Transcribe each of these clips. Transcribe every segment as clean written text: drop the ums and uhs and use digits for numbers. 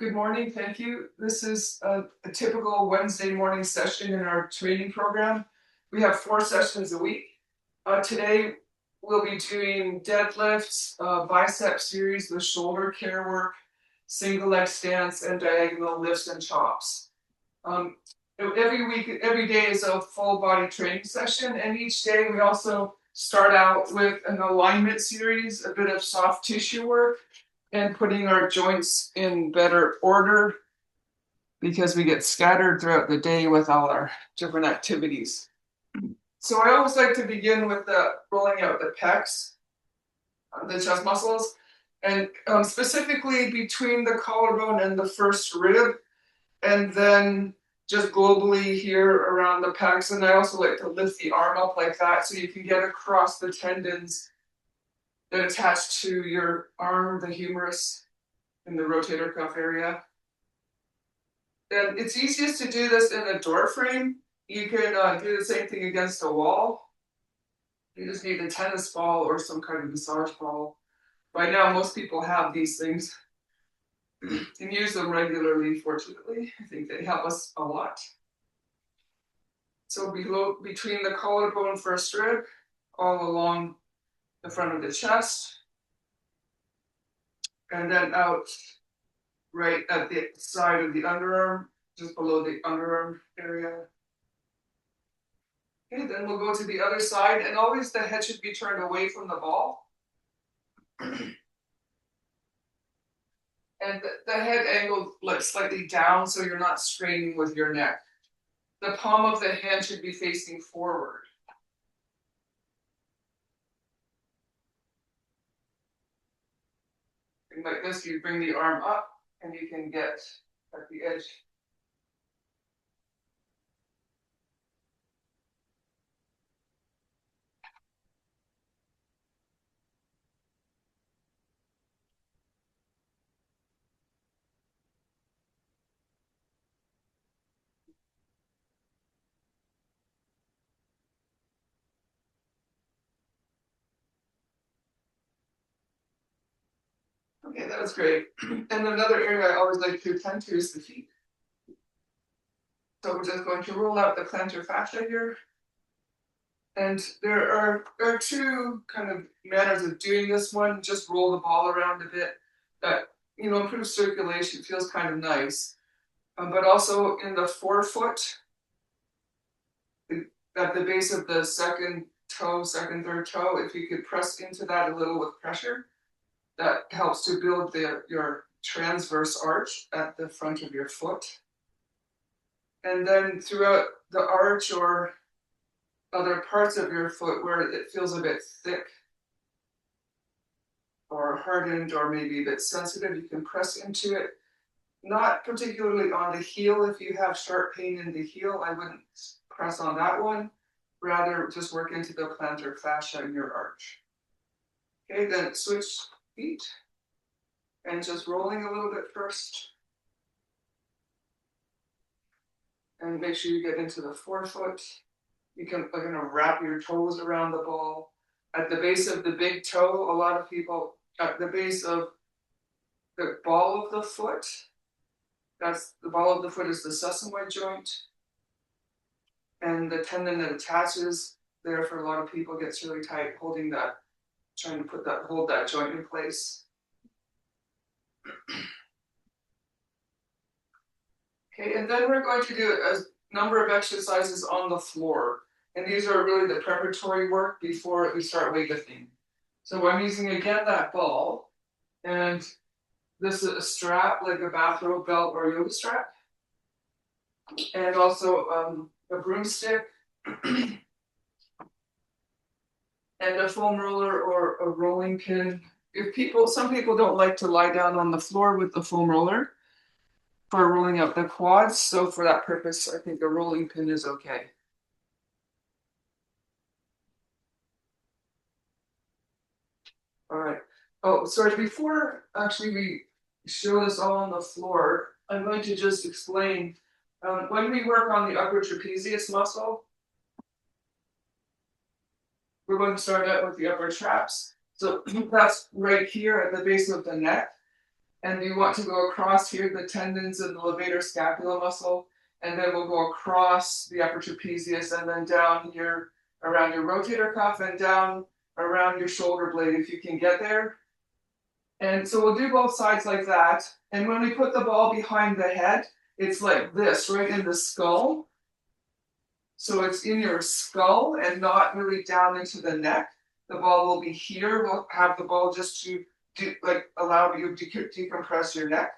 Good morning, thank you. This is a typical Wednesday morning session in our training program. We have 4 sessions a week. Today we'll be doing deadlifts, bicep series with shoulder care work, single leg stance, and diagonal lifts and chops. Every day is a full body training session, and each day we also start out with an alignment series, a bit of soft tissue work, and putting our joints in better order because we get scattered throughout the day with all our different activities. So I always like to begin with rolling out the pecs, the chest muscles, and specifically between the collarbone and the first rib, and then just globally here around the pecs. And I also like to lift the arm up like that so you can get across the tendons that attach to your arm, the humerus, in the rotator cuff area. And it's easiest to do this in a door frame. You can do the same thing against a wall. You just need a tennis ball or some kind of massage ball. By now, most people have these things and use them regularly, fortunately. I think they help us a lot. So between the collarbone first rib, all along the front of the chest, and then out right at the side of the underarm, just below the underarm area. Okay, then we'll go to the other side, and always the head should be turned away from the ball. And the head angled like slightly down so you're not straining with your neck. The palm of the hand should be facing forward. And like this, you bring the arm up and you can get at the edge. Okay, that was great. And another area I always like to attend to is the feet. So we're just going to roll out the plantar fascia here. And there are 2 kind of manners of doing this one. Just roll the ball around a bit. That, improves circulation, feels kind of nice. But also in the forefoot, at the base of the second, third toe, if you could press into that a little with pressure, that helps to build your transverse arch at the front of your foot. And then throughout the arch or other parts of your foot where it feels a bit thick or hardened or maybe a bit sensitive, you can press into it. Not particularly on the heel. If you have sharp pain in the heel, I wouldn't press on that one. Rather, just work into the plantar fascia in your arch. Okay, then switch feet and just rolling a little bit first. And make sure you get into the forefoot. You can wrap your toes around the ball. At the base of the big toe, a lot of people, at the base of the ball of the foot, the ball of the foot is the sesamoid joint. And the tendon that attaches there for a lot of people gets really tight, holding that, trying to hold that joint in place. Okay, and then we're going to do a number of exercises on the floor. And these are really the preparatory work before we start weightlifting. So I'm using, again, that ball. And this is a strap, like a bathrobe belt or yoga strap. And also a broomstick. And a foam roller or a rolling pin. Some people don't like to lie down on the floor with the foam roller for rolling out the quads. So for that purpose, I think a rolling pin is okay. All right. Oh, sorry, before actually we show this all on the floor, I'm going to just explain. When we work on the upper trapezius muscle, we're going to start out with the upper traps. So that's right here at the base of the neck. And you want to go across here, the tendons and the levator scapula muscle, and then we'll go across the upper trapezius and then down here around your rotator cuff and down around your shoulder blade if you can get there. And so we'll do both sides like that. And when we put the ball behind the head, it's like this, right in the skull. So it's in your skull and not really down into the neck. The ball will be here. We'll have the ball just to allow you to decompress your neck.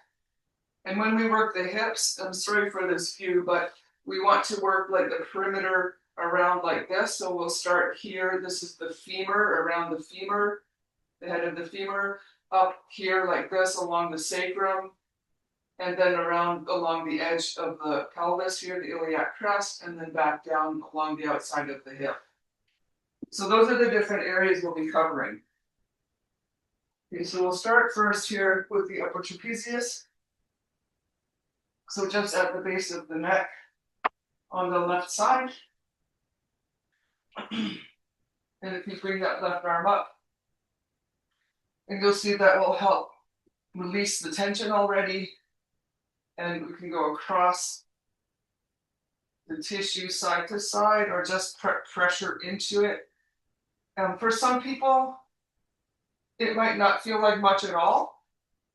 And when we work the hips, I'm sorry for this view, but we want to work like the perimeter around like this. So we'll start here. This is the femur, around the femur, the head of the femur, up here like this along the sacrum, and then around along the edge of the pelvis here, the iliac crest, and then back down along the outside of the hip. So those are the different areas we'll be covering. Okay, so we'll start first here with the upper trapezius. So just at the base of the neck on the left side. And if you bring that left arm up, and you'll see that will help release the tension already. And we can go across the tissue side to side or just pressure into it. For some people, it might not feel like much at all.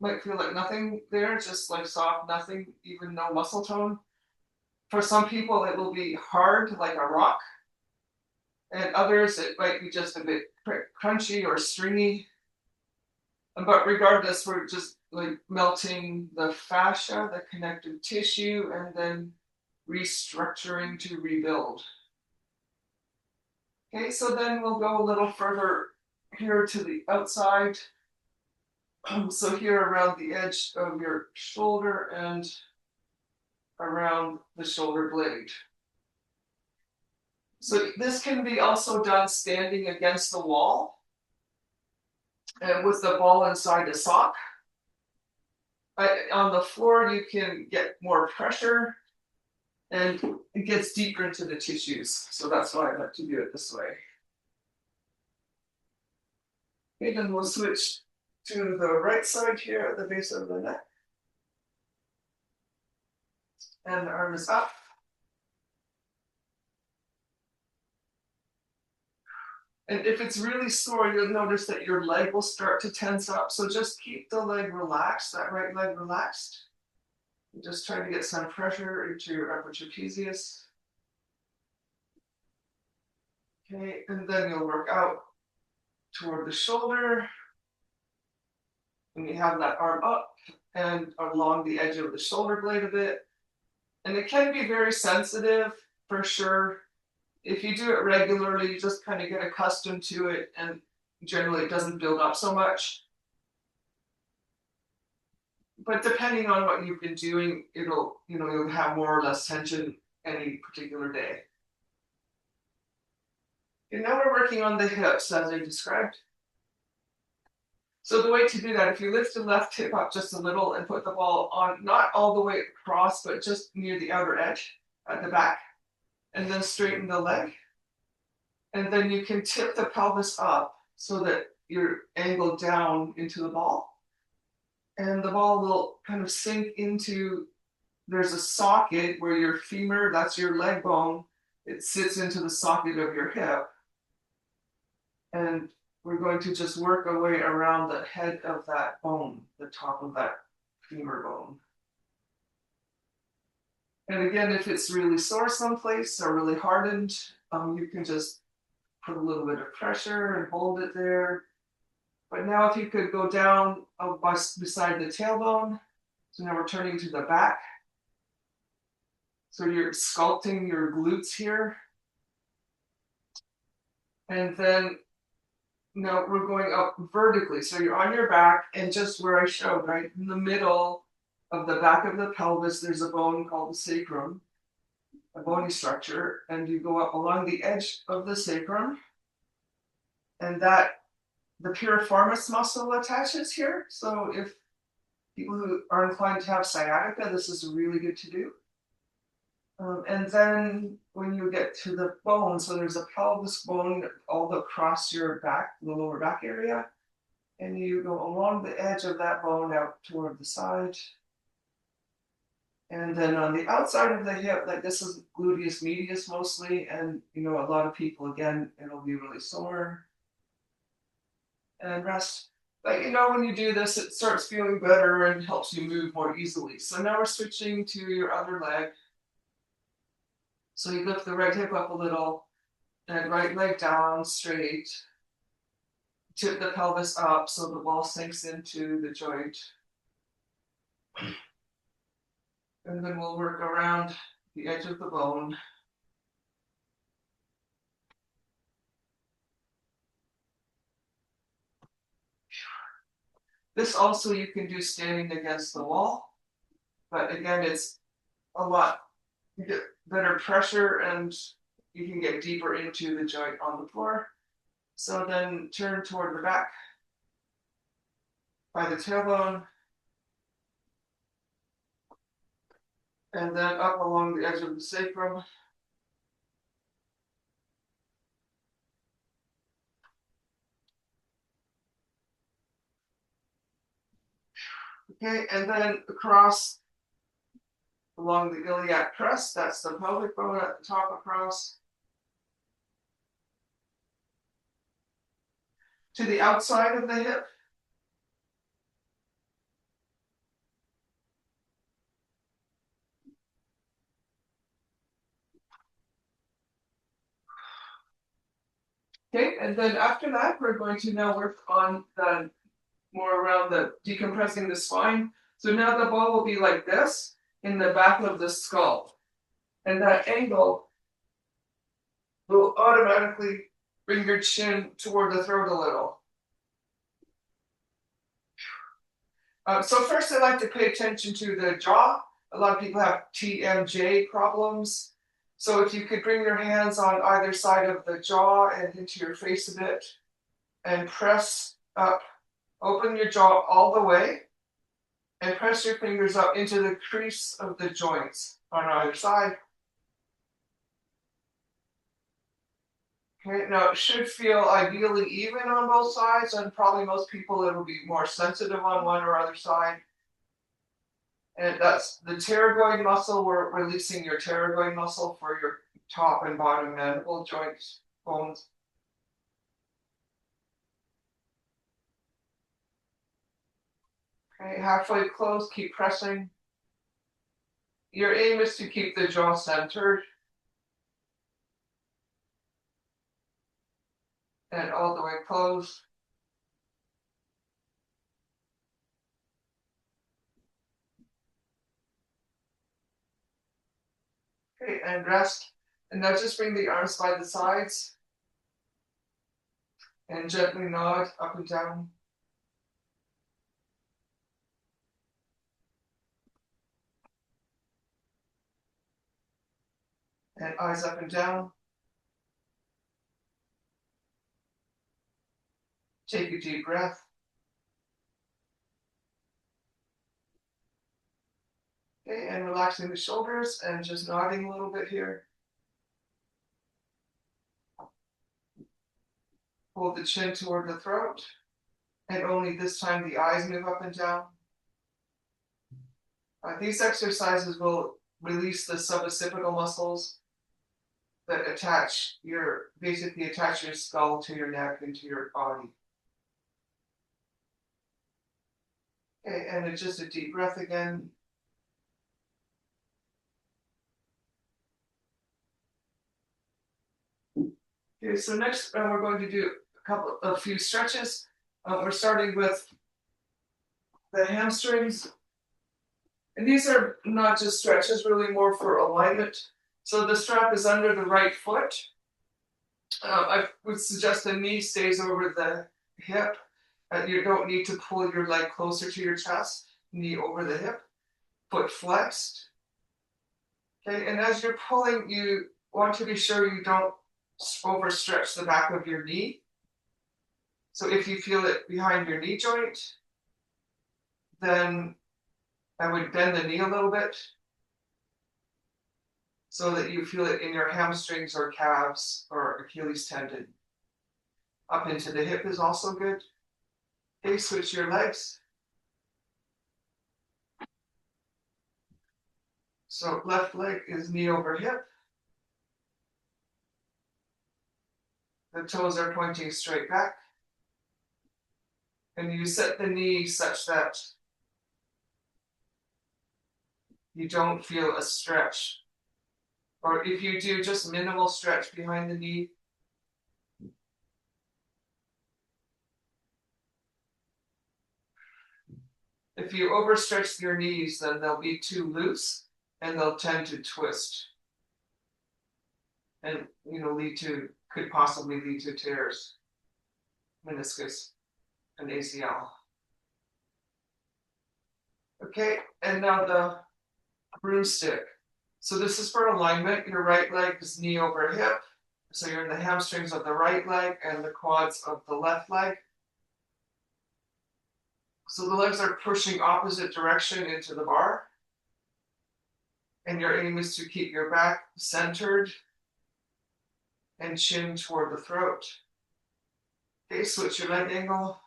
Might feel like nothing there, just like soft, nothing, even no muscle tone. For some people, it will be hard like a rock. And others, it might be just a bit crunchy or stringy. But regardless, we're just like melting the fascia, the connective tissue, and then restructuring to rebuild. Okay, so then we'll go a little further here to the outside. So here around the edge of your shoulder and around the shoulder blade. So this can be also done standing against the wall and with the ball inside a sock. On the floor, you can get more pressure and it gets deeper into the tissues. So that's why I like to do it this way. Okay, then we'll switch to the right side here at the base of the neck. And the arm is up. And if it's really sore, you'll notice that your leg will start to tense up. So just keep the leg relaxed, that right leg relaxed. And just try to get some pressure into your upper trapezius. Okay, and then you'll work out toward the shoulder. And you have that arm up and along the edge of the shoulder blade a bit. And it can be very sensitive for sure. If you do it regularly, you just kind of get accustomed to it and generally it doesn't build up so much. But depending on what you've been doing, you'll have more or less tension any particular day. And now we're working on the hips as I described. So the way to do that, if you lift the left hip up just a little and put the ball on, not all the way across, but just near the outer edge at the back, and then straighten the leg. And then you can tip the pelvis up so that you're angled down into the ball. And the ball will kind of sink into, there's a socket where your femur, that's your leg bone, it sits into the socket of your hip. And we're going to just work our way around the head of that bone, the top of that femur bone. And again, if it's really sore someplace or really hardened, you can just put a little bit of pressure and hold it there. But now if you could go down beside the tailbone, so now we're turning to the back. So you're sculpting your glutes here. And then now we're going up vertically. So you're on your back and just where I showed, right in the middle of the back of the pelvis, there's a bone called the sacrum, a bony structure, and you go up along the edge of the sacrum, and that the piriformis muscle attaches here. So if people who are inclined to have sciatica, this is really good to do. And then when you get to the bone, so there's a pelvis bone all across your back, the lower back area. And you go along the edge of that bone out toward the side. And then on the outside of the hip, like this is gluteus medius mostly, and a lot of people, again, it'll be really sore. And rest. But when you do this, it starts feeling better and helps you move more easily. So now we're switching to your other leg. So you lift the right hip up a little, and right leg down straight. Tip the pelvis up so the ball sinks into the joint. And then we'll work around the edge of the bone. This also you can do standing against the wall, but again, it's a lot better pressure and you can get deeper into the joint on the floor. So then turn toward the back by the tailbone, and then up along the edge of the sacrum. Okay, and then across along the iliac crest, that's the pelvic bone at the top across. To the outside of the hip. Okay, and then after that, we're going to now work on the more around the decompressing the spine. So now the ball will be like this in the back of the skull. And that angle will automatically bring your chin toward the throat a little. So first I like to pay attention to the jaw. A lot of people have TMJ problems. So if you could bring your hands on either side of the jaw and into your face a bit and press up, open your jaw all the way and press your fingers up into the crease of the joints on either side. Okay, now it should feel ideally even on both sides, and probably most people it'll be more sensitive on one or other side. And that's the pterygoid muscle. We're releasing your pterygoid muscle for your top and bottom mandible joints, bones. Okay, halfway closed, keep pressing. Your aim is to keep the jaw centered and all the way closed. Okay, and rest. And now just bring the arms by the sides and gently nod up and down. And eyes up and down. Take a deep breath. Okay, and relaxing the shoulders and just nodding a little bit here. Hold the chin toward the throat. And only this time the eyes move up and down. These exercises will release the suboccipital muscles that basically attach your skull to your neck and to your body. Okay, and it's just a deep breath again. Okay, so next we're going to do a few stretches. We're starting with the hamstrings. And these are not just stretches, really more for alignment. So the strap is under the right foot. I would suggest the knee stays over the hip. You don't need to pull your leg closer to your chest. Knee over the hip, foot flexed. Okay, and as you're pulling, you want to be sure you don't overstretch the back of your knee. So if you feel it behind your knee joint, then I would bend the knee a little bit so that you feel it in your hamstrings or calves or Achilles tendon. Up into the hip is also good. Okay, switch your legs. So left leg is knee over hip. The toes are pointing straight back. And you set the knee such that you don't feel a stretch. Or if you do, just minimal stretch behind the knee. If you overstretch your knees, then they'll be too loose and they'll tend to twist. And could possibly lead to tears, meniscus, and ACL. Okay, and now the broomstick. So this is for alignment. Your right leg is knee over hip. So you're in the hamstrings of the right leg and the quads of the left leg. So the legs are pushing opposite direction into the bar. And your aim is to keep your back centered and chin toward the throat. Okay, switch your leg angle.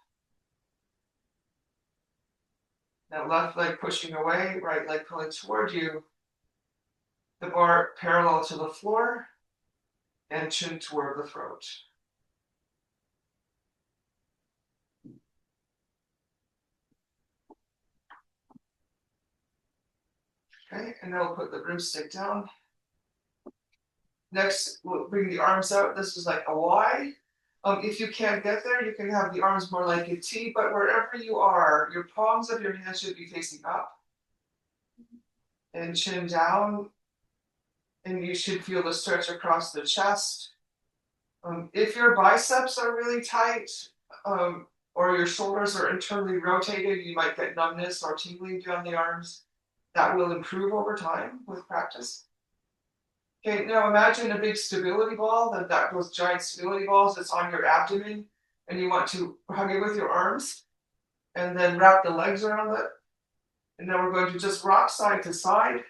Now left leg pushing away, right leg pulling toward you. The bar parallel to the floor and chin toward the throat. Okay, and now we'll put the broomstick down. Next, we'll bring the arms out. This is like a Y. If you can't get there, you can have the arms more like a T, but wherever you are, your palms of your hands should be facing up and chin down, and you should feel the stretch across the chest. If your biceps are really tight, or your shoulders are internally rotated, you might get numbness or tingling down the arms. That will improve over time with practice. Okay, now imagine a big stability ball, those giant stability balls that's on your abdomen, and you want to hug it with your arms, and then wrap the legs around it. And now we're going to just rock side to side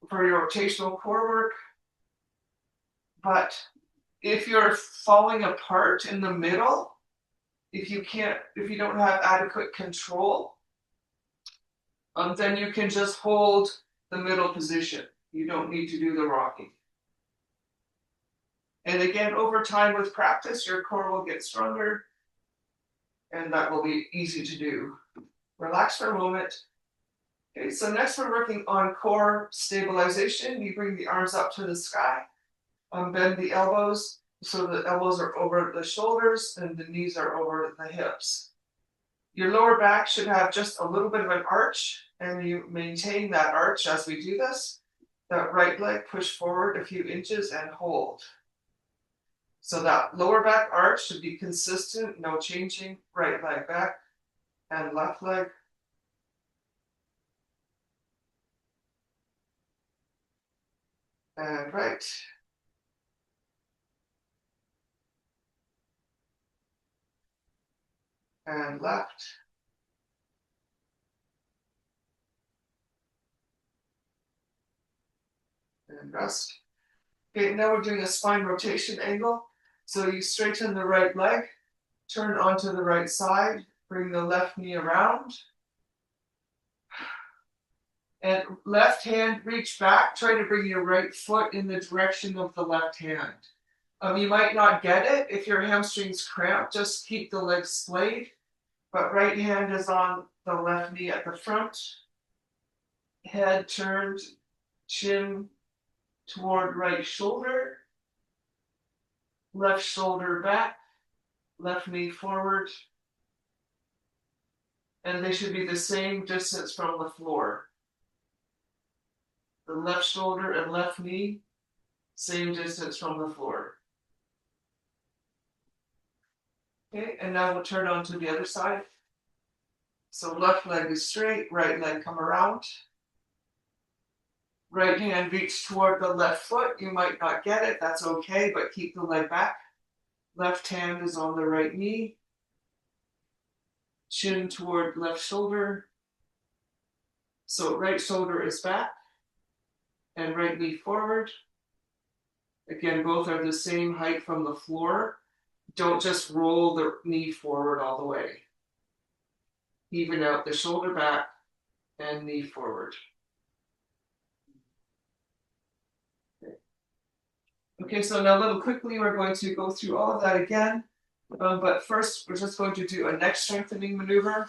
for your rotational core work. But if you're falling apart in the middle, if you don't have adequate control, then you can just hold the middle position. You don't need to do the rocking. And again, over time with practice, your core will get stronger, and that will be easy to do. Relax for a moment. Okay, so next we're working on core stabilization. You bring the arms up to the sky, bend the elbows, so the elbows are over the shoulders and the knees are over the hips. Your lower back should have just a little bit of an arch, and you maintain that arch as we do this. That right leg push forward a few inches and hold. So that lower back arch should be consistent, no changing. Right leg back and left leg. And right. And left. And rest. Okay, now we're doing a spine rotation angle. So you straighten the right leg, turn onto the right side, bring the left knee around. And left hand, reach back, try to bring your right foot in the direction of the left hand. You might not get it. If your hamstrings cramp, just keep the legs splayed. But right hand is on the left knee at the front. Head turned, chin toward right shoulder. Left shoulder back, left knee forward. And they should be the same distance from the floor. The left shoulder and left knee, same distance from the floor. Okay, and now we'll turn on to the other side. So left leg is straight, right leg come around. Right hand reach toward the left foot. You might not get it, that's okay, but keep the leg back. Left hand is on the right knee. Chin toward left shoulder. So right shoulder is back and right knee forward. Again, both are the same height from the floor. Don't just roll the knee forward all the way. Even out the shoulder back and knee forward. Okay, so now a little quickly, we're going to go through all of that again. But first, we're just going to do a neck strengthening maneuver.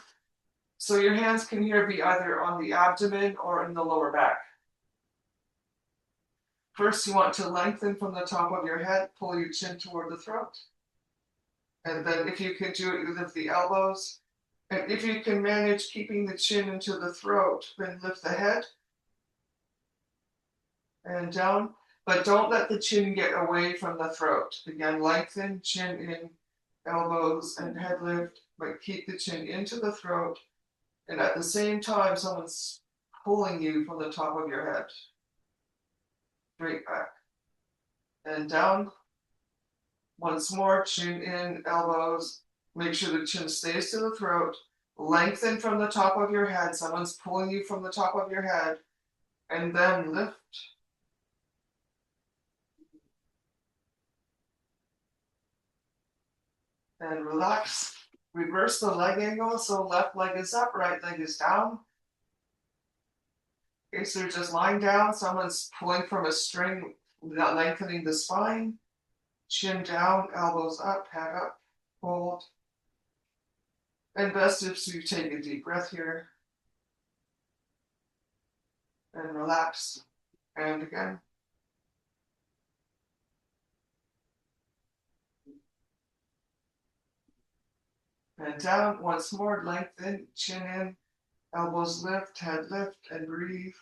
So your hands can here be either on the abdomen or in the lower back. First, you want to lengthen from the top of your head, pull your chin toward the throat. And then if you can do it, you lift the elbows. And if you can manage keeping the chin into the throat, then lift the head and down. But don't let the chin get away from the throat. Again, lengthen, chin in, elbows and head lift, but keep the chin into the throat. And at the same time, someone's pulling you from the top of your head. Straight back. And down. Once more, chin in, elbows. Make sure the chin stays to the throat. Lengthen from the top of your head. Someone's pulling you from the top of your head. And then lift. And relax. Reverse the leg angle. So left leg is up, right leg is down. Okay, so you're just lying down. Someone's pulling from a string without lengthening the spine. Chin down, elbows up, head up, hold. And best if you take a deep breath here. And relax. And again. And down once more, lengthen, chin in, elbows lift, head lift, and breathe.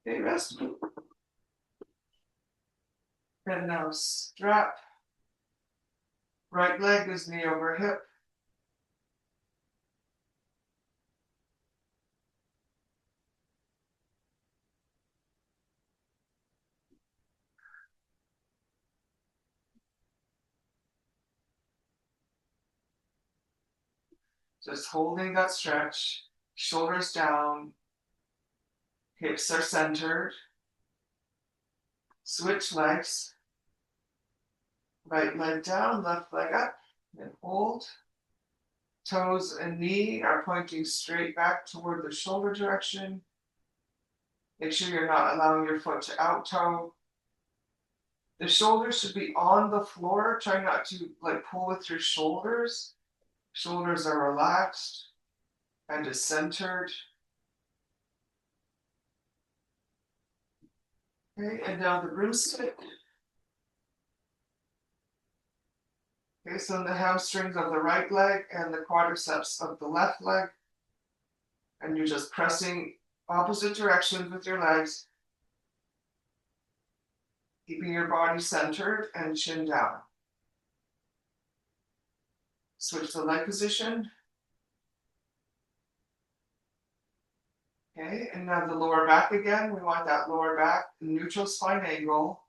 Okay, rest. And now strap. Right leg is knee over hip. Just holding that stretch. Shoulders down. Hips are centered. Switch legs. Right leg down, left leg up, and hold. Toes and knee are pointing straight back toward the shoulder direction. Make sure you're not allowing your foot to out toe. The shoulders should be on the floor. Try not to pull with your shoulders. Shoulders are relaxed and is centered. Okay, and now the broomstick. Okay, so the hamstrings of the right leg and the quadriceps of the left leg. And you're just pressing opposite directions with your legs, keeping your body centered and chin down. Switch the leg position. Okay, and now the lower back again. We want that lower back, neutral spine angle.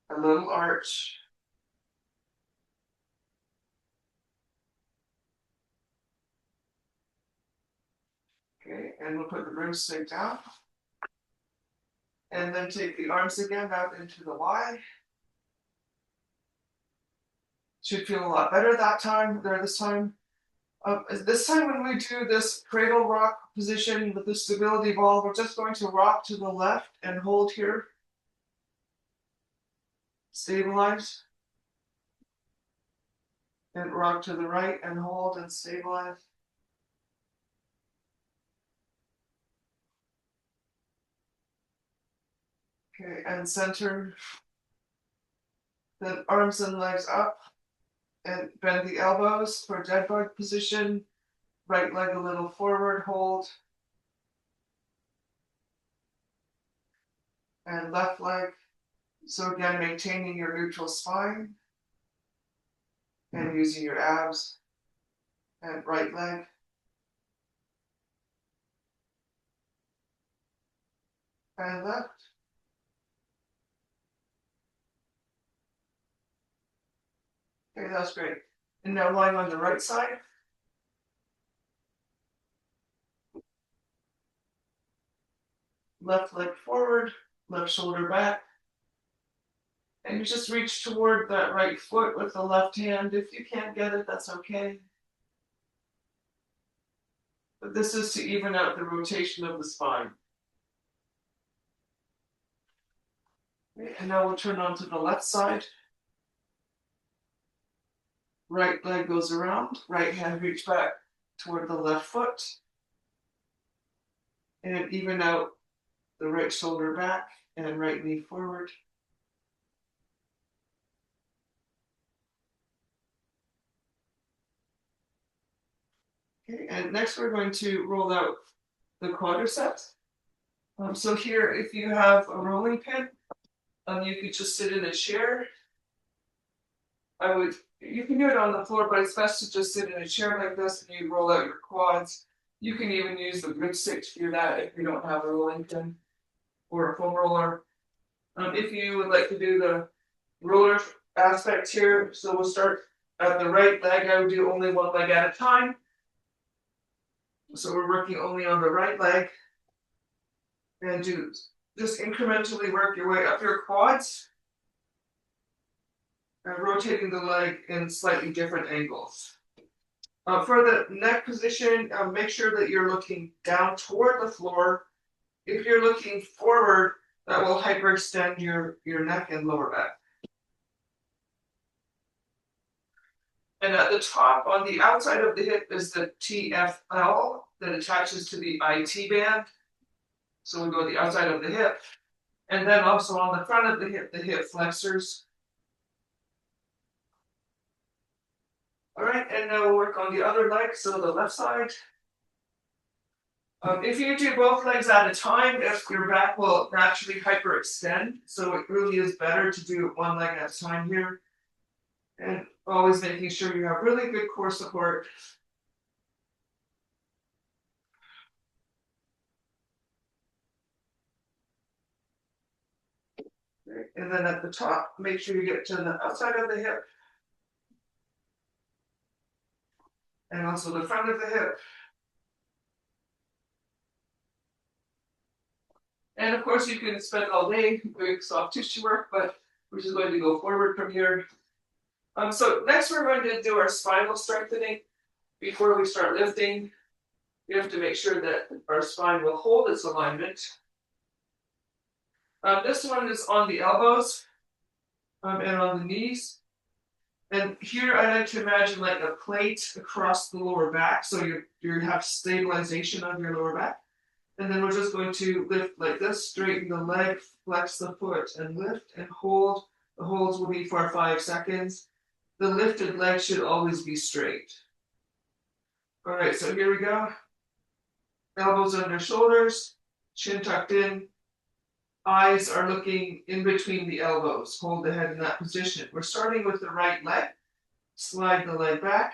A little arch. Okay, and we'll put the broomstick down. And then take the arms again out into the Y. Should feel a lot better that time, this time. This time when we do this cradle rock position with the stability ball, we're just going to rock to the left and hold here. Stabilize. And rock to the right and hold and stabilize. Okay, and center. Then arms and legs up. And bend the elbows for dead bug position. Right leg a little forward, hold. And left leg. So again, maintaining your neutral spine. And using your abs. And right leg. And left. Okay, that's great. And now lying on the right side. left leg forward, left shoulder back. And you just reach toward that right foot with the left hand. If you can't get it, that's okay. But this is to even out the rotation of the spine. Okay, and now we'll turn on to the left side. Right leg goes around, right hand reach back toward the left foot. And even out the right shoulder back and right knee forward. Okay, and next we're going to roll out the quadriceps. So here, if you have a rolling pin, you could just sit in a chair. You can do it on the floor, but it's best to just sit in a chair like this and you roll out your quads. You can even use the grip stick to do that if you don't have a rolling pin or a foam roller. If you would like to do the roller aspect here, so we'll start at the right leg. I would do only one leg at a time. So we're working only on the right leg. And just incrementally work your way up your quads. And rotating the leg in slightly different angles. For the neck position, make sure that you're looking down toward the floor. If you're looking forward, that will hyperextend your neck and lower back. And at the top, on the outside of the hip, is the TFL that attaches to the IT band. So we go the outside of the hip. And then also on the front of the hip flexors. All right, and now we'll work on the other leg, so the left side. If you do both legs at a time, your back will naturally hyperextend. So it really is better to do one leg at a time here. And always making sure you have really good core support. And then at the top, make sure you get to the outside of the hip. And also the front of the hip. And of course, you can spend all day doing soft tissue work, but we're just going to go forward from here. So next we're going to do our spinal strengthening. Before we start lifting, we have to make sure that our spine will hold its alignment. This one is on the elbows and on the knees. And here I like to imagine like a plate across the lower back, so you have stabilization of your lower back. And then we're just going to lift like this, straighten the leg, flex the foot, and lift and hold. The holds will be for 5 seconds. The lifted leg should always be straight. All right, so here we go. Elbows under shoulders, chin tucked in. Eyes are looking in between the elbows. Hold the head in that position. We're starting with the right leg. Slide the leg back.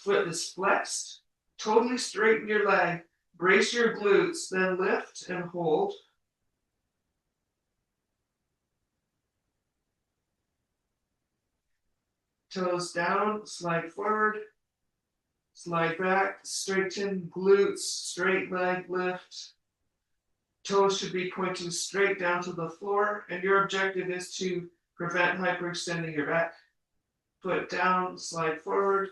Foot is flexed. Totally straighten your leg. Brace your glutes, then lift and hold. Toes down, slide forward. Slide back, straighten glutes, straight leg lift. Toes should be pointing straight down to the floor, and your objective is to prevent hyperextending your back. Foot down, slide forward.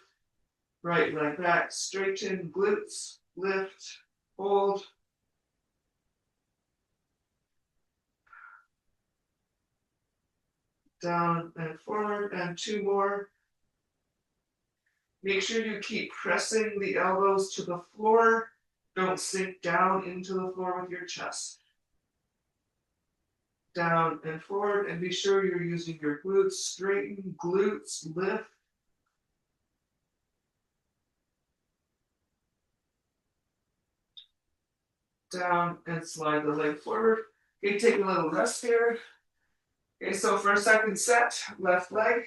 Right leg back, straighten glutes, lift, hold. Down and forward, and 2 more. Make sure you keep pressing the elbows to the floor. Don't sink down into the floor with your chest. Down and forward, and be sure you're using your glutes. Straighten, glutes, lift. Down and slide the leg forward. Okay, take a little rest here. Okay, so for a second set, left leg.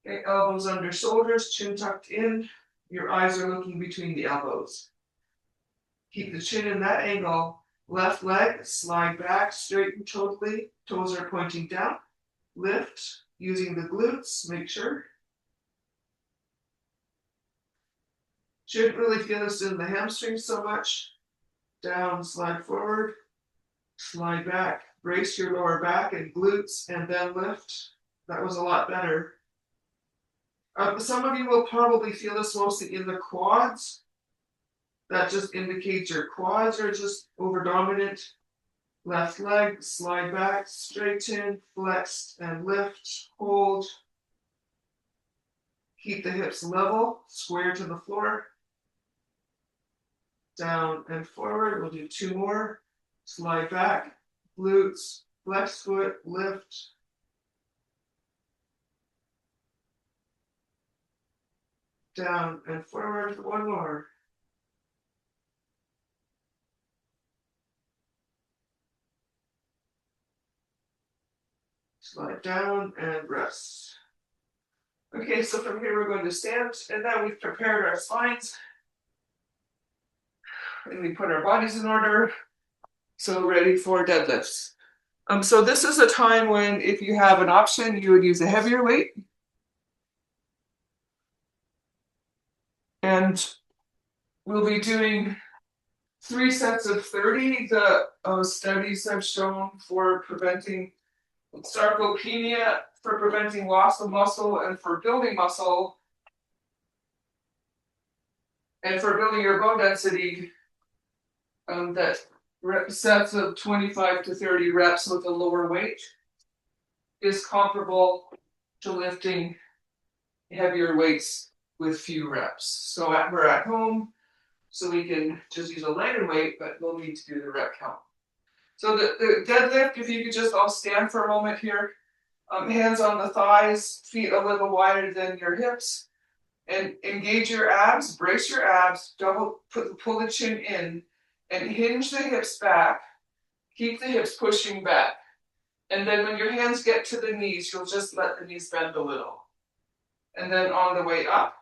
Okay, elbows under shoulders, chin tucked in. Your eyes are looking between the elbows. Keep the chin in that angle. Left leg, slide back, straighten totally. Toes are pointing down. Lift, using the glutes, make sure. Shouldn't really feel this in the hamstrings so much. down, slide forward, slide back, brace your lower back and glutes, and then lift. That was a lot better. Some of you will probably feel this mostly in the quads. That just indicates your quads are just over dominant. Left leg, slide back, straighten, flex, and lift, hold. Keep the hips level, square to the floor. Down and forward. We'll do 2 more. Slide back, glutes, flex foot, lift. Down and forward. 1 more. Slide down and rest. Okay, so from here we're going to stand, and now we've prepared our spines. And we put our bodies in order. So ready for deadlifts. So this is a time when, if you have an option, you would use a heavier weight. And we'll be doing 3 sets of 30. The studies have shown for preventing sarcopenia, for preventing loss of muscle, and for building muscle, and for building your bone density, that sets of 25 to 30 reps with a lower weight is comparable to lifting heavier weights with few reps. So we're at home, so we can just use a lighter weight, but we'll need to do the rep count. So the deadlift, if you could just all stand for a moment here, hands on the thighs, feet a little wider than your hips, and engage your abs, brace your abs, pull the chin in, and hinge the hips back. Keep the hips pushing back. And then when your hands get to the knees, you'll just let the knees bend a little. And then on the way up,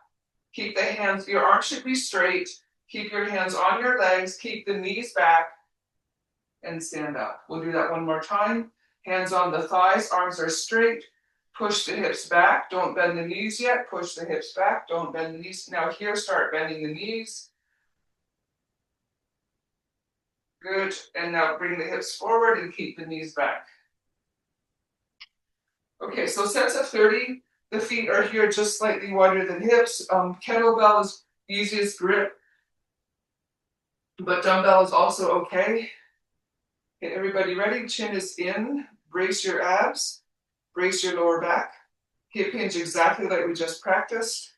keep the hands, your arms should be straight. Keep your hands on your legs, keep the knees back, and stand up. We'll do that 1 more time. Hands on the thighs, arms are straight. Push the hips back, don't bend the knees yet. Push the hips back, don't bend the knees. Now here, start bending the knees. Good, and now bring the hips forward and keep the knees back. Okay, so sets of 30. The feet are here just slightly wider than hips. Kettlebell is easiest grip, but dumbbell is also okay. Okay, everybody ready? Chin is in. Brace your abs. Brace your lower back. Hip hinge exactly like we just practiced.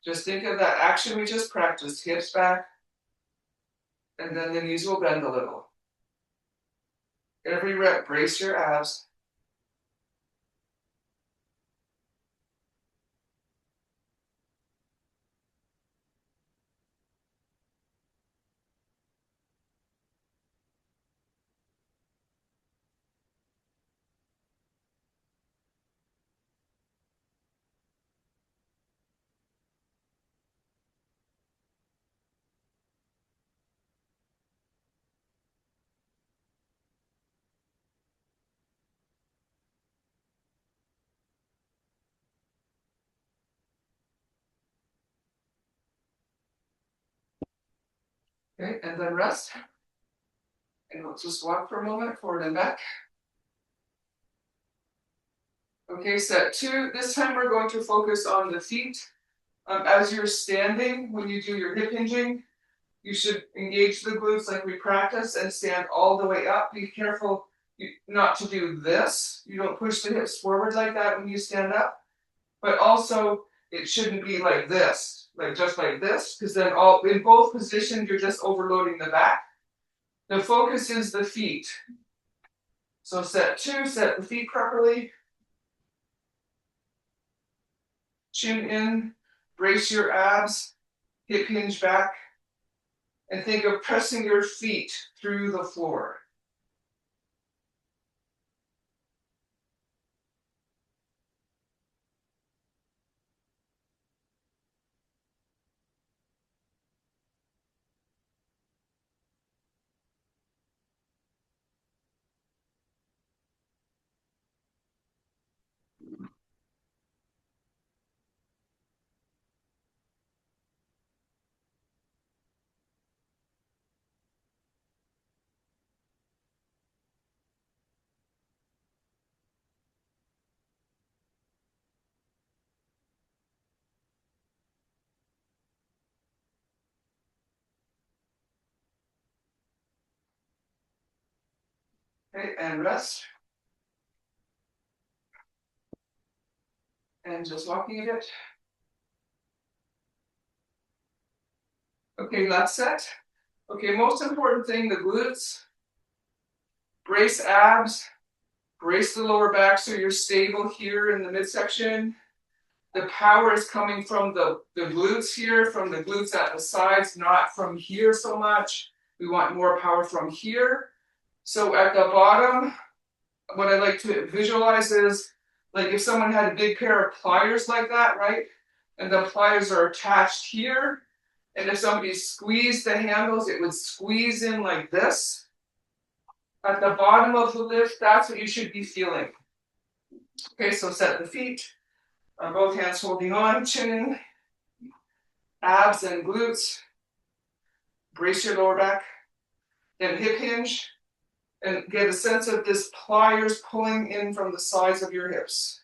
Just think of that action we just practiced. Hips back, and then the knees will bend a little. Every rep, brace your abs. Okay, and then rest. And we'll just walk for a moment, forward and back. Okay, set 2. This time we're going to focus on the feet. As you're standing, when you do your hip hinging, you should engage the glutes like we practiced and stand all the way up. Be careful not to do this. You don't push the hips forward like that when you stand up. But also, it shouldn't be like this, like just like this, because then in both positions, you're just overloading the back. The focus is the feet. So set 2, set the feet properly. Chin in, brace your abs, hip hinge back, and think of pressing your feet through the floor. Okay, and rest. And just walking a bit. Okay, last set. Okay, most important thing, the glutes. Brace abs. Brace the lower back so you're stable here in the midsection. The power is coming from the glutes here, from the glutes at the sides, not from here so much. We want more power from here. So at the bottom, what I like to visualize is like if someone had a big pair of pliers like that, right? And the pliers are attached here. And if somebody squeezed the handles, it would squeeze in like this. At the bottom of the lift, that's what you should be feeling. Okay, so set the feet. Both hands holding on, chin in, abs and glutes. Brace your lower back. Then hip hinge. And get a sense of this pliers pulling in from the sides of your hips.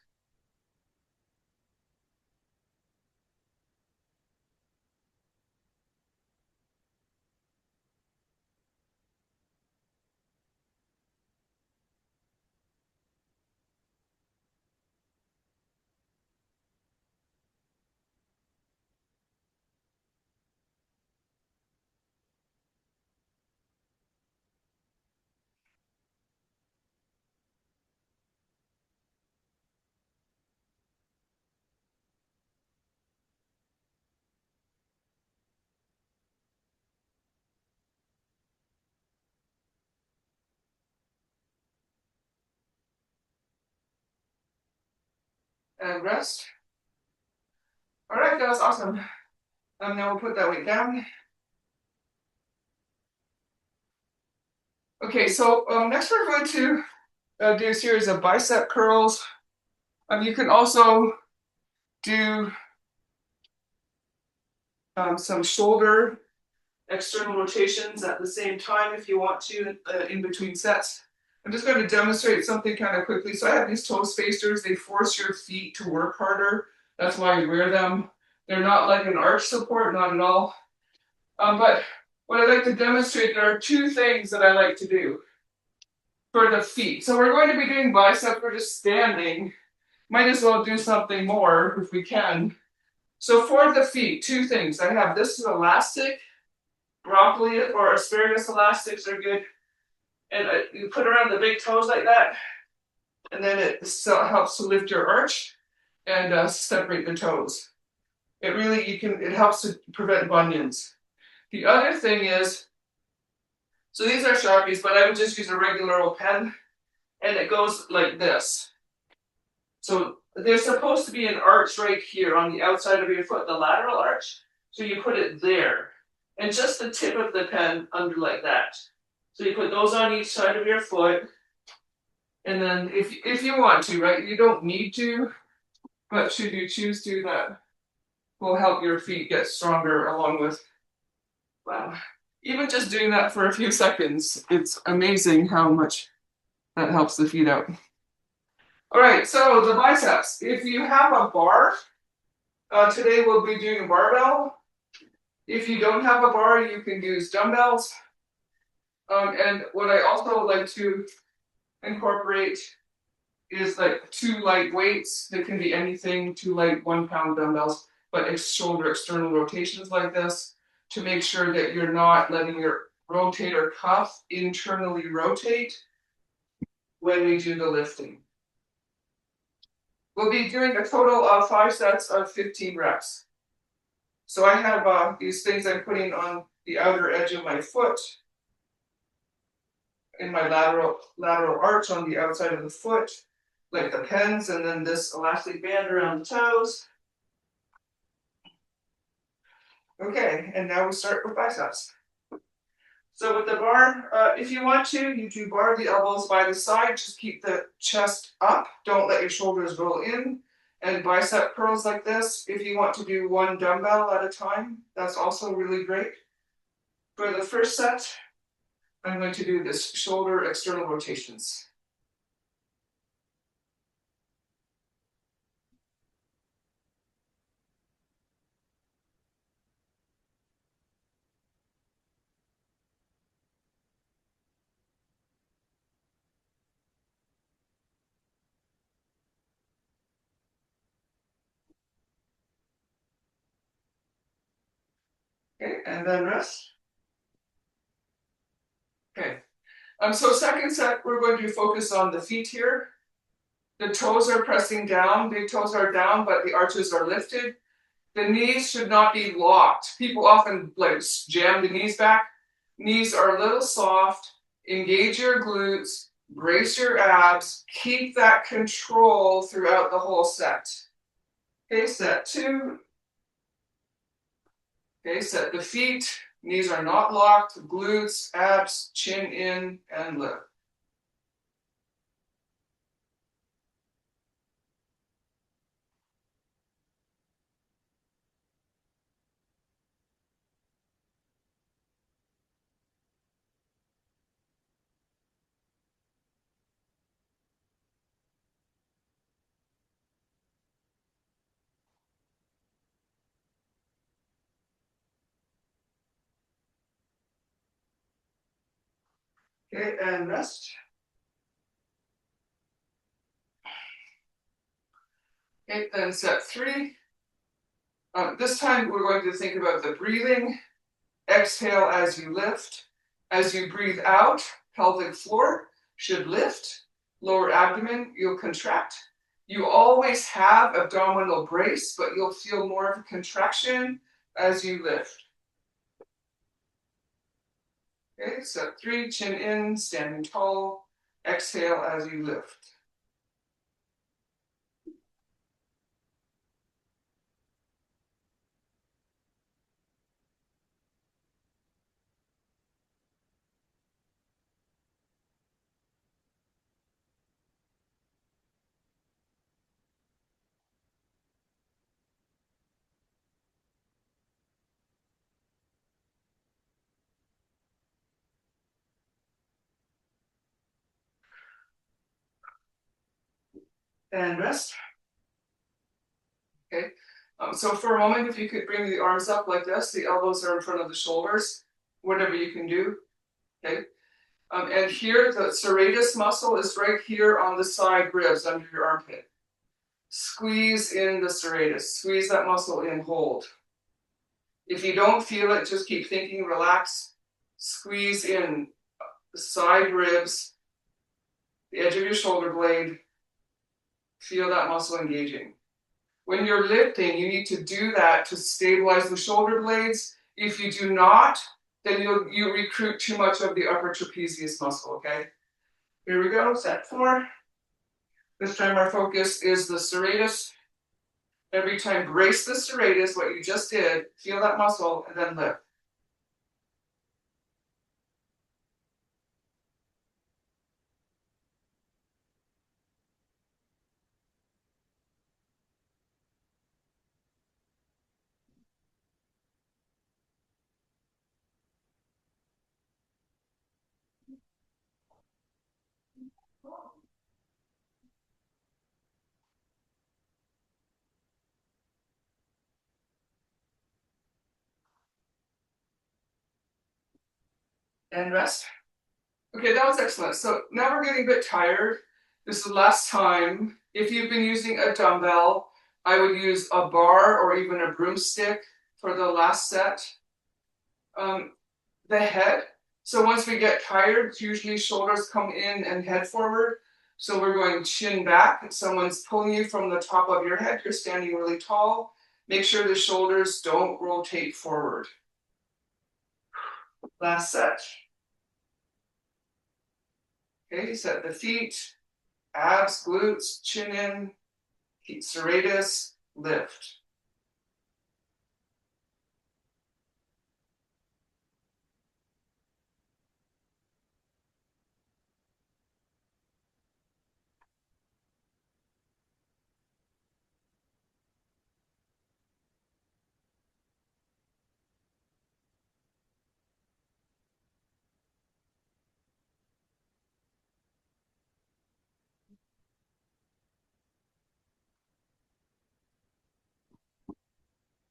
And rest. All right, that was awesome. Now we'll put that weight down. Okay, so next we're going to do a series of bicep curls. You can also do some shoulder external rotations at the same time if you want to in between sets. I'm just going to demonstrate something kind of quickly. So I have these toe spacers. They force your feet to work harder. That's why you wear them. They're not like an arch support, not at all. But what I like to demonstrate, there are two things that I like to do for the feet. So we're going to be doing biceps. We're just standing. Might as well do something more if we can. So for the feet, two things. I have this elastic. Broccoli or asparagus elastics are good. And you put around the big toes like that. And then it helps to lift your arch and separate the toes. It helps to prevent bunions. The other thing is, so these are Sharpies, but I would just use a regular old pen. And it goes like this. So there's supposed to be an arch right here on the outside of your foot, the lateral arch. So you put it there. And just the tip of the pen under like that. So you put those on each side of your foot. And then if you want to, right, you don't need to, but should you choose to, that will help your feet get stronger along with, wow, even just doing that for a few seconds, it's amazing how much that helps the feet out. All right, so the biceps. If you have a bar, today we'll be doing a barbell. If you don't have a bar, you can use dumbbells. And what I also like to incorporate is like 2 light weights. They can be anything, 2 light 1 pound dumbbells, but shoulder external rotations like this to make sure that you're not letting your rotator cuff internally rotate when we do the lifting. We'll be doing a total of 5 sets of 15 reps. So I have these things I'm putting on the outer edge of my foot in my lateral arch on the outside of the foot, like the pens, and then this elastic band around the toes. Okay, and now we start with biceps. So with the bar, if you want to, you do bar the elbows by the side. Just keep the chest up. Don't let your shoulders roll in. And bicep curls like this. If you want to do 1 dumbbell at a time, that's also really great. For the first set, I'm going to do this shoulder external rotations. Okay, and then rest. Okay. So second set, we're going to focus on the feet here. The toes are pressing down, big toes are down, but the arches are lifted. The knees should not be locked. People often like jam the knees back. Knees are a little soft. Engage your glutes, brace your abs, keep that control throughout the whole set. Okay, set 2. Okay, set the feet. Knees are not locked. Glutes, abs, chin in, and lift. Okay, and rest. Okay, then set 3. This time we're going to think about the breathing. Exhale as you lift. As you breathe out, pelvic floor should lift. Lower abdomen, you'll contract. You always have abdominal brace, but you'll feel more of a contraction as you lift. Okay, set 3, chin in, standing tall. Exhale as you lift. And rest. Okay, so for a moment, if you could bring the arms up like this, the elbows are in front of the shoulders, whatever you can do. Okay, and here the serratus muscle is right here on the side ribs under your armpit. Squeeze in the serratus, squeeze that muscle in, hold. If you don't feel it, just keep thinking, relax. Squeeze in the side ribs, the edge of your shoulder blade. Feel that muscle engaging. When you're lifting, you need to do that to stabilize the shoulder blades. If you do not, then you recruit too much of the upper trapezius muscle, okay? Here we go, set 4. This time our focus is the serratus. Every time, brace the serratus, what you just did, feel that muscle, and then lift. And rest. Okay, that was excellent. So now we're getting a bit tired. This is the last time. If you've been using a dumbbell, I would use a bar or even a broomstick for the last set. The head. So once we get tired, usually shoulders come in and head forward. So we're going chin back. If someone's pulling you from the top of your head, you're standing really tall. Make sure the shoulders don't rotate forward. Last set. Okay, set the feet, abs, glutes, chin in, keep serratus, lift.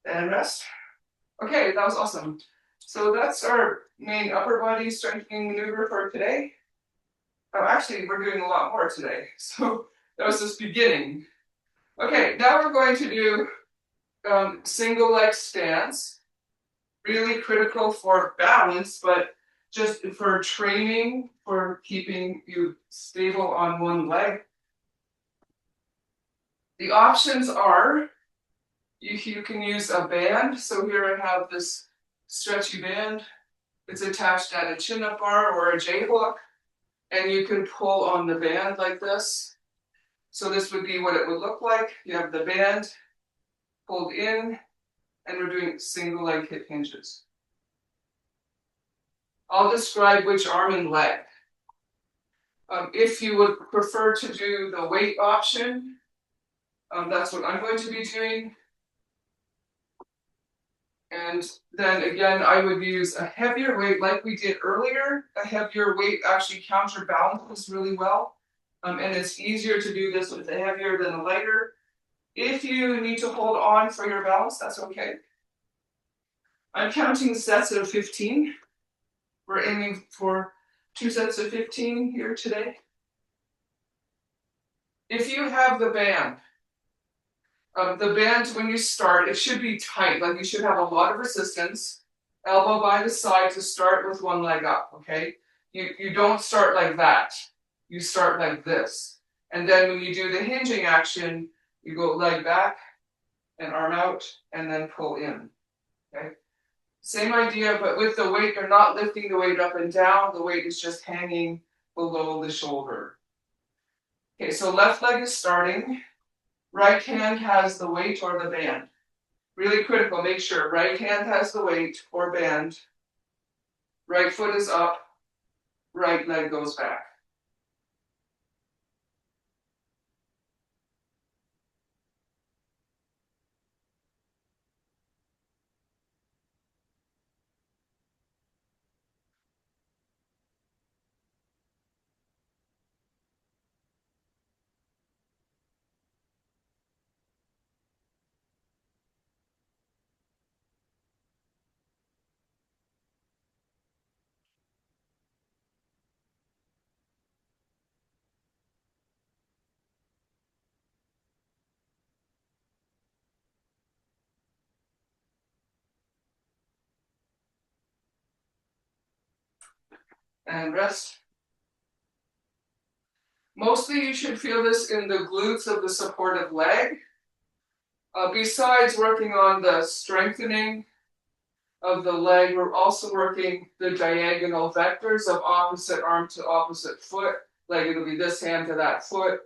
And rest. Okay, that was awesome. So that's our main upper body strengthening maneuver for today. Oh, actually, we're doing a lot more today. So that was just beginning. Okay, now we're going to do single leg stance. really critical for balance, but just for training, for keeping you stable on one leg. The options are, you can use a band. So here I have this stretchy band. It's attached at a chin-up bar or a J-hook, and you can pull on the band like this. So this would be what it would look like. You have the band pulled in, and we're doing single leg hip hinges. I'll describe which arm and leg. If you would prefer to do the weight option, that's what I'm going to be doing. And then again, I would use a heavier weight like we did earlier. A heavier weight actually counterbalances really well. And it's easier to do this with a heavier than a lighter. If you need to hold on for your balance, that's okay. I'm counting sets of 15. We're aiming for 2 sets of 15 here today. If you have the band, when you start, it should be tight. Like you should have a lot of resistance. Elbow by the side to start with one leg up, okay? You don't start like that. You start like this. And then when you do the hinging action, you go leg back and arm out and then pull in, okay? Same idea, but with the weight, you're not lifting the weight up and down. The weight is just hanging below the shoulder. Okay, so left leg is starting. Right hand has the weight or the band. Really critical, make sure right hand has the weight or band. Right foot is up, right leg goes back. And rest. Mostly you should feel this in the glutes of the supportive leg. Besides working on the strengthening of the leg, we're also working the diagonal vectors of opposite arm to opposite foot. Like it'll be this hand to that foot.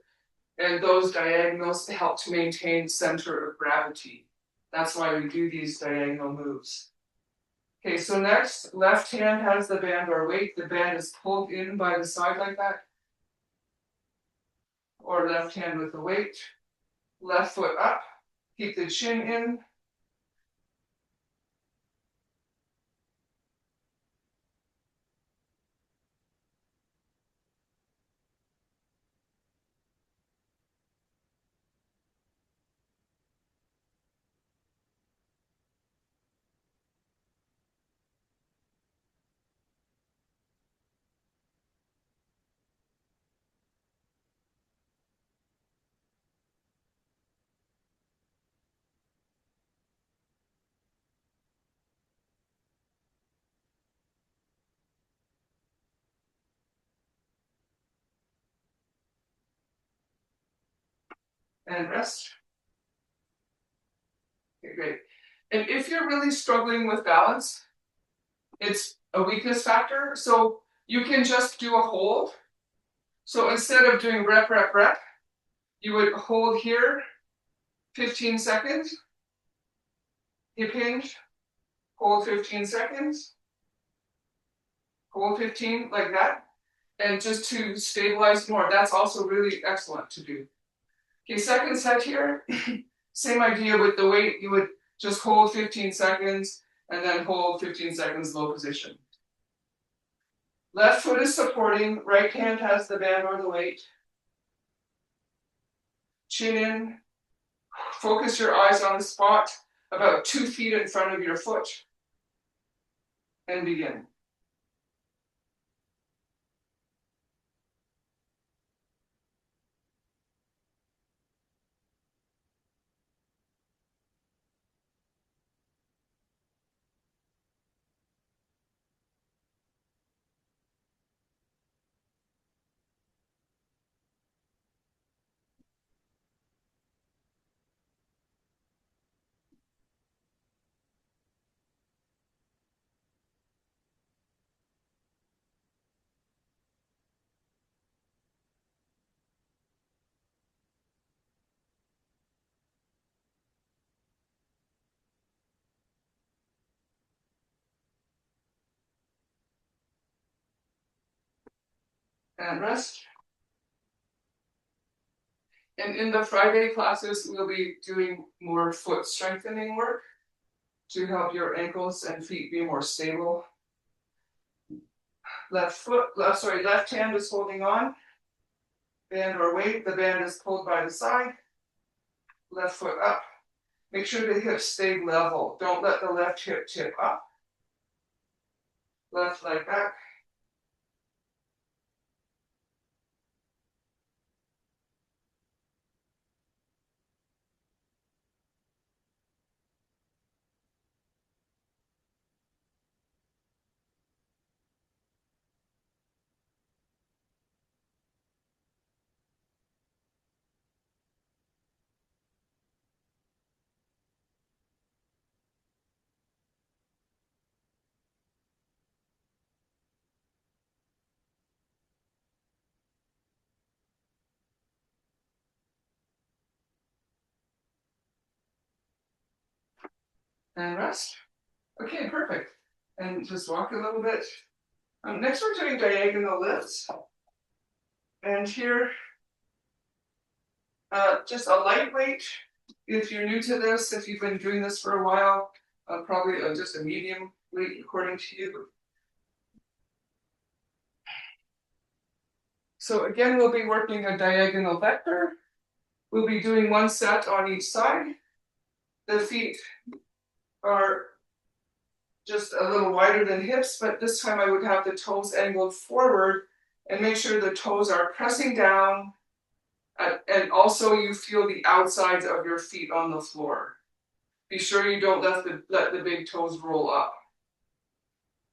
And those diagonals help to maintain center of gravity. That's why we do these diagonal moves. Okay, so next, left hand has the band or weight. The band is pulled in by the side like that. Or left hand with the weight. Left foot up. Keep the chin in. And rest. Okay, great. And if you're really struggling with balance, it's a weakness factor. So you can just do a hold. So instead of doing rep, rep, rep, you would hold here 15 seconds, hip hinge, hold 15 seconds, hold 15 like that. And just to stabilize more, that's also really excellent to do. Okay, second set here, same idea with the weight. You would just hold 15 seconds and then hold 15 seconds low position. Left foot is supporting, right hand has the band or the weight. Chin in, focus your eyes on the spot about 2 feet in front of your foot. And begin. and rest. And in the Friday classes, we'll be doing more foot strengthening work to help your ankles and feet be more stable. Left hand is holding on. Band or weight, the band is pulled by the side. Left foot up. Make sure the hips stay level. Don't let the left hip tip up. Left leg back. And rest. Okay, perfect. And just walk a little bit. Next we're doing diagonal lifts. And here, just a lightweight. If you're new to this, if you've been doing this for a while, probably just a medium weight according to you. So again, we'll be working a diagonal vector. We'll be doing one set on each side. The feet are just a little wider than hips, but this time I would have the toes angled forward and make sure the toes are pressing down, and also you feel the outsides of your feet on the floor. Be sure you don't let the big toes roll up.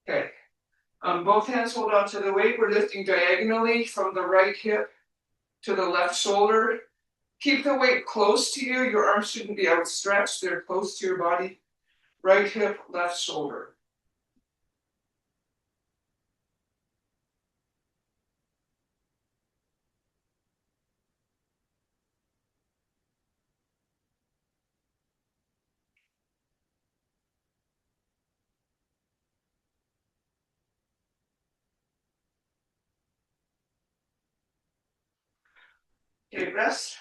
Okay. Both hands hold on to the weight. We're lifting diagonally from the right hip to the left shoulder. Keep the weight close to you. Your arms shouldn't be outstretched. They're close to your body. Right hip, left shoulder. Okay, rest.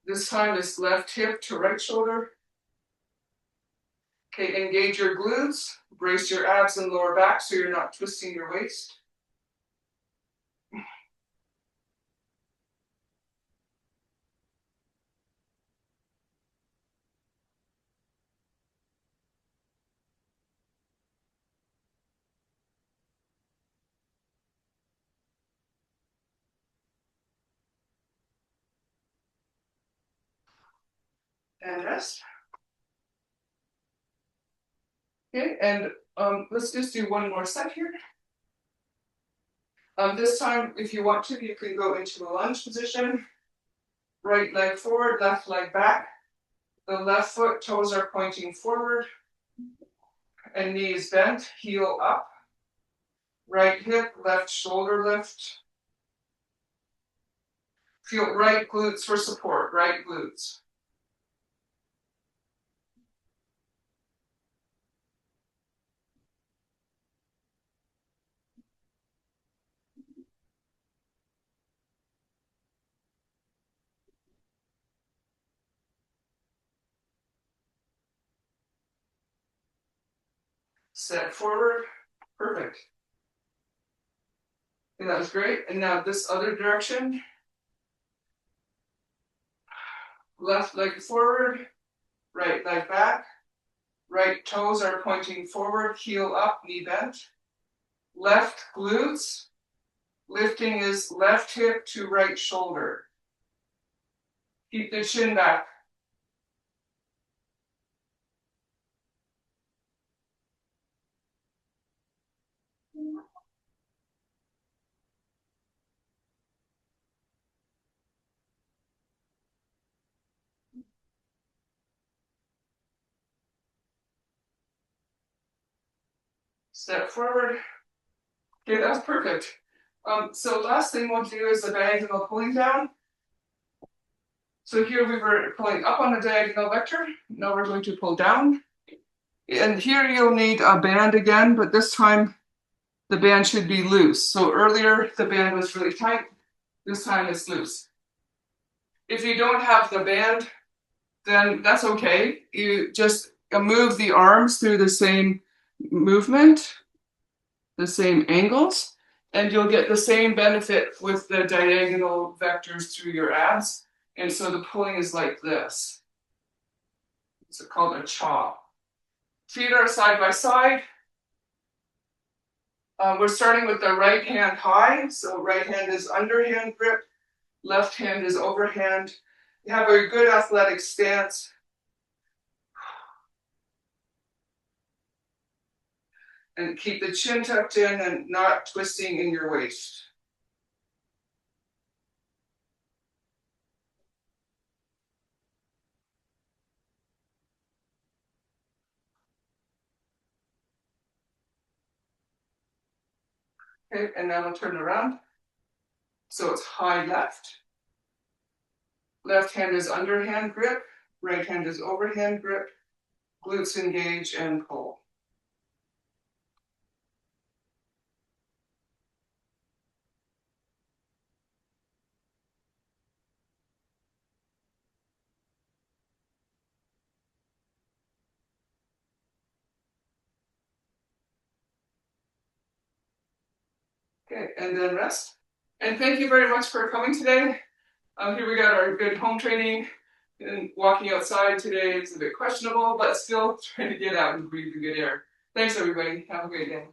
This time it's left hip to right shoulder. Okay, engage your glutes. Brace your abs and lower back so you're not twisting your waist. And rest. Okay, and let's just do one more set here. This time, if you want to, you can go into a lunge position. Right leg forward, left leg back. The left foot, toes are pointing forward. And knees bent, heel up. Right hip, left shoulder lift. Feel right glutes for support, right glutes. Step forward, perfect. And that was great. And now this other direction. Left leg forward, right leg back. Right toes are pointing forward, heel up, knee bent. Left glutes. Lifting is left hip to right shoulder. Keep the chin back. Step forward. Okay, that's perfect. So last thing we'll do is a diagonal pulling down. So here we were pulling up on a diagonal vector. Now we're going to pull down. And here you'll need a band again, but this time the band should be loose. So earlier the band was really tight, this time it's loose. If you don't have the band, then that's okay. You just move the arms through the same movement, the same angles, and you'll get the same benefit with the diagonal vectors through your abs. And so the pulling is like this. It's called a chop. Feet are side by side. We're starting with the right hand high. So right hand is underhand grip, left hand is overhand. You have a good athletic stance. And keep the chin tucked in and not twisting in your waist. Okay, and now we'll turn around. So it's high left. Left hand is underhand grip. Right hand is overhand grip. Glutes engage and pull. Okay, and then rest. And thank you very much for coming today. Here we got our good home training. And walking outside today is a bit questionable, but still trying to get out and breathe the good air. Thanks, everybody. Have a great day.